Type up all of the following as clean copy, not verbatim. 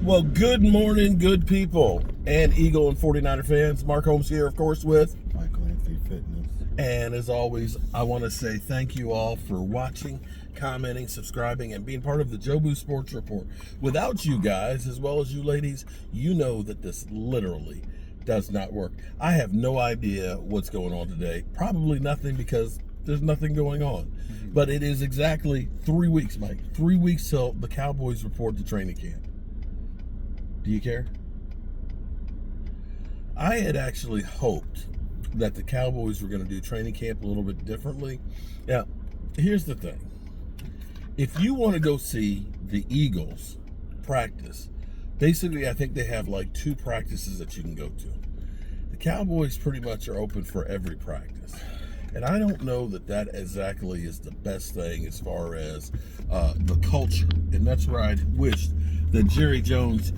Well, good morning, good people, and Eagle and 49er fans. Mark Holmes here, of course, with Michael Anthony Fitness. And as always, I want to say thank you all for watching, commenting, subscribing, and being part of the Jobu Sports Report. Without you guys, as well as you ladies, you know that this literally does not work. I have no idea what's going on today. Probably nothing, because there's nothing going on. But it is exactly 3 weeks, Mike. 3 weeks till the Cowboys report to training camp. Do you care? I had actually hoped that the Cowboys were going to do training camp a little bit differently. Now, here's the thing. If you want to go see the Eagles practice, basically I think they have like 2 practices that you can go to. The Cowboys pretty much are open for every practice. And I don't know that that exactly is the best thing as far as the culture. And that's where I wished that Jerry Jones,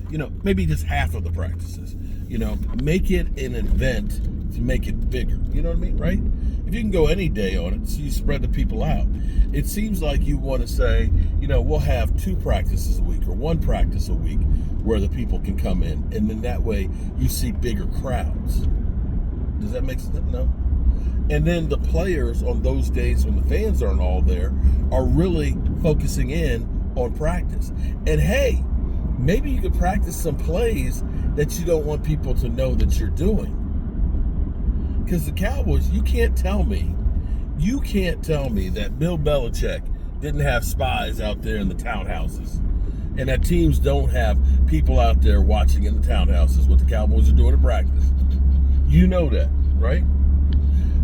maybe just half of the practices, make it an event to make it bigger. You know what I mean, right? If you can go any day on it, so you spread the people out. It seems like you want to say, we'll have 2 practices a week or 1 practice a week where the people can come in. And then that way you see bigger crowds. Does that make sense? No? And then the players on those days when the fans aren't all there are really focusing in on practice. And hey, maybe you could practice some plays that you don't want people to know that you're doing. Because the Cowboys, you can't tell me that Bill Belichick didn't have spies out there in the townhouses, and that teams don't have people out there watching in the townhouses what the Cowboys are doing in practice. You know that, right?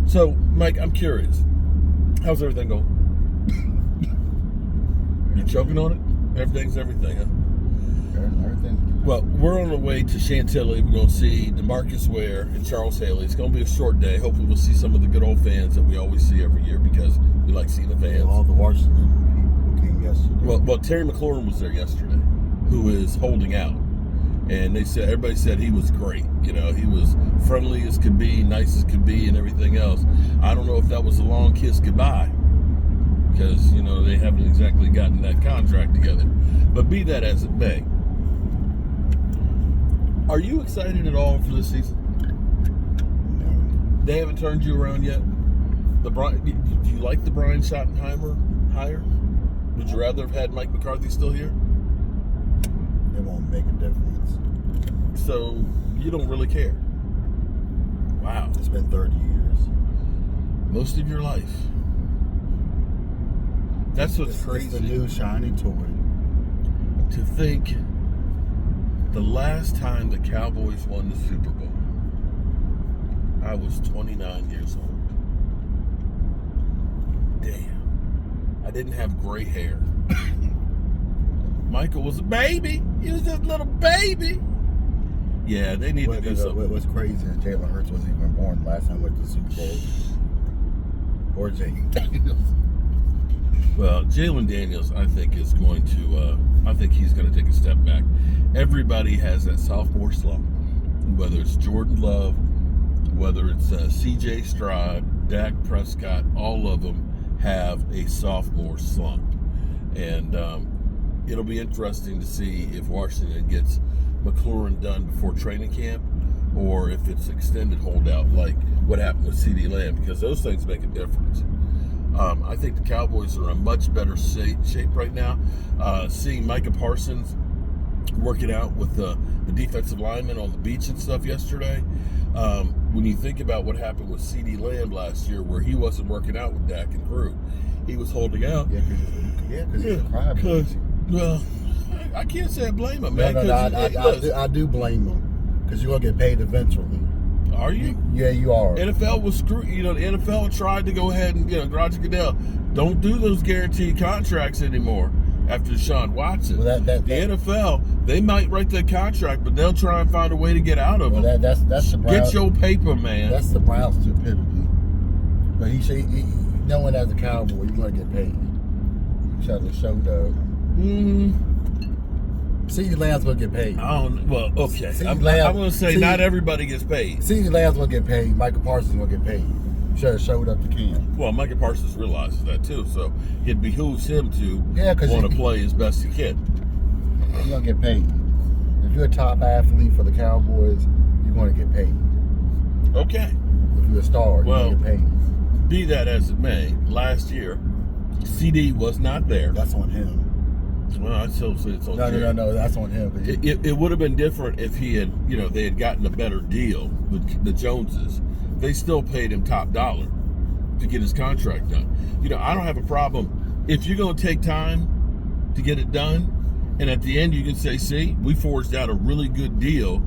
So, Mike, I'm curious. How's everything going? You choking on it? Everything's everything, huh? Everything. Well, we're on the way to Chantilly. We're going to see DeMarcus Ware and Charles Haley. It's going to be a short day. Hopefully we'll see some of the good old fans that we always see every year, because we like seeing the fans. All the Washington people came yesterday. Well, Terry McLaurin was there yesterday, who is holding out. And everybody said he was great. He was friendly as could be, nice as could be, and everything else. I don't know if that was a long kiss goodbye, because, they haven't exactly gotten that contract together. But be that as it may, are you excited at all for this season? No. They haven't turned you around yet? Do you like the Brian Schottenheimer hire? Would you rather have had Mike McCarthy still here? It won't make a difference. So you don't really care? Wow. It's been 30 years. Most of your life. That's what's crazy. It's the new shiny toy. To think the last time the Cowboys won the Super Bowl, I was 29 years old. Damn. I didn't have gray hair. Michael was a baby. He was just a little baby. Yeah, they need to do something. What's crazy is Jalen Hurts wasn't even born last time we went to the Super Bowl. Or Jalen Daniels. Well, Jalen Daniels, I think, is going to, I think he's going to take a step back. Everybody has that sophomore slump, whether it's Jordan Love, whether it's C.J. Stroud, Dak Prescott, all of them have a sophomore slump. And it'll be interesting to see if Washington gets McLaurin done before training camp, or if it's extended holdout like what happened with C.D. Lamb, because those things make a difference. I think the Cowboys are in a much better shape right now. Seeing Micah Parsons working out with the defensive linemen on the beach and stuff yesterday. When you think about what happened with C.D. Lamb last year, where he wasn't working out with Dak and crew, he was holding out. Yeah, because he's a crybaby. Well, I can't say I blame him, man. No, I do blame him, because you're going to get paid eventually. Are you? Yeah, you are. NFL was screwed. The NFL tried to go ahead and, Roger Goodell, don't do those guaranteed contracts anymore after Deshaun Watson. Well, the NFL, they might write that contract, but they'll try and find a way to get out of it. That's the Browns. Get your paper, man. That's the Browns' stupidity. But knowing as a Cowboy, you're going to get paid. You should have showed up. CeeDee Lamb's going to get paid. Well, okay. I'm going to say not everybody gets paid. CeeDee Lamb's going to get paid. Michael Parsons going to get paid. Should have showed up to camp. Well, Micah Parsons realizes that too, so it behooves him to want to play as best he can. He's going to get paid. If you're a top athlete for the Cowboys, you're going to get paid. Okay. If you're a star, you're going to get paid. Be that as it may, last year, CD was not there. That's on him. Well, I still say it's on No, that's on him. It would have been different if he had, they had gotten a better deal with the Joneses. They still paid him top dollar to get his contract done. I don't have a problem. If you're going to take time to get it done, and at the end you can say, see, we forged out a really good deal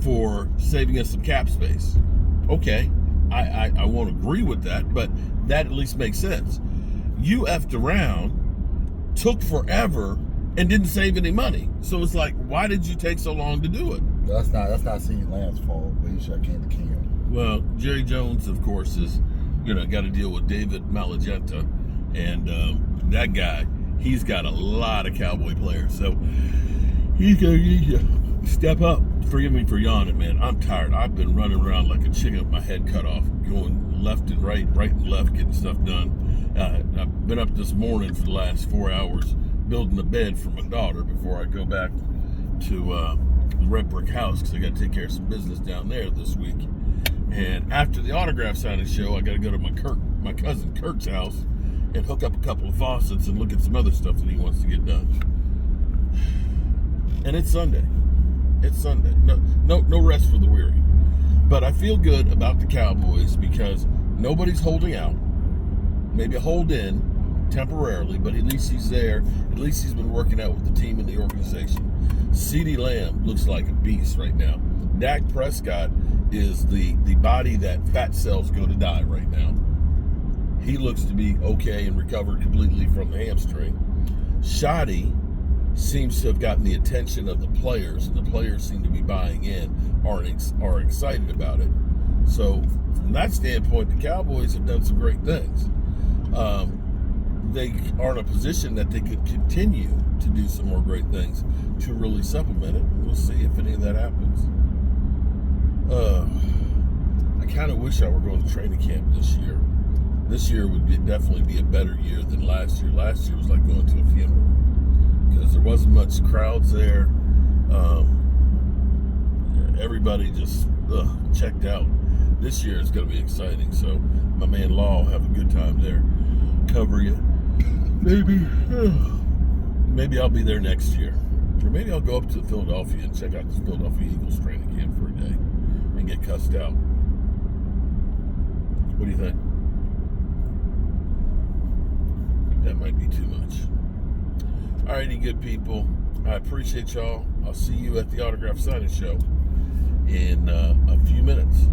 for saving us some cap space. Okay, I won't agree with that, but that at least makes sense. You effed around, took forever, and didn't save any money. So it's like, why did you take so long to do it? That's not CeeDee Lamb's fault, but he should have came to Cam. Well, Jerry Jones, of course, is got to deal with David Malagenta, and that guy, he's got a lot of Cowboy players, so he's gonna step up. Forgive me for yawning, man. I'm tired. I've been running around like a chicken with my head cut off, going left and right and left, getting stuff done. I've been up this morning for the last 4 hours building a bed for my daughter before I go back to the Red Brick House, because I got to take care of some business down there this week. And after the autograph signing show, I got to go to my cousin Kurt's house and hook up a couple of faucets and look at some other stuff that he wants to get done. And it's Sunday. No rest for the weary. But I feel good about the Cowboys because nobody's holding out. Maybe a hold in temporarily, but at least he's there. At least he's been working out with the team and the organization. CeeDee Lamb looks like a beast right now. Dak Prescott is the body that fat cells go to die right now. He looks to be okay and recovered completely from the hamstring. Shoddy seems to have gotten the attention of the players, and the players seem to be buying in, are excited about it. So from that standpoint, the Cowboys have done some great things. They are in a position that they could continue to do some more great things to really supplement it. We'll see if any of that happens. I kind of wish I were going to training camp this year. This year would definitely be a better year than last year. Last year was like going to a funeral because there wasn't much crowds there. Everybody just checked out. This year is going to be exciting. So my man Law will have a good time there. Cover you. Maybe I'll be there next year. Or maybe I'll go up to Philadelphia and check out this Philadelphia Eagles training camp for a day and get cussed out. What do you think? That might be too much. Alrighty, good people. I appreciate y'all. I'll see you at the autograph signing show in a few minutes.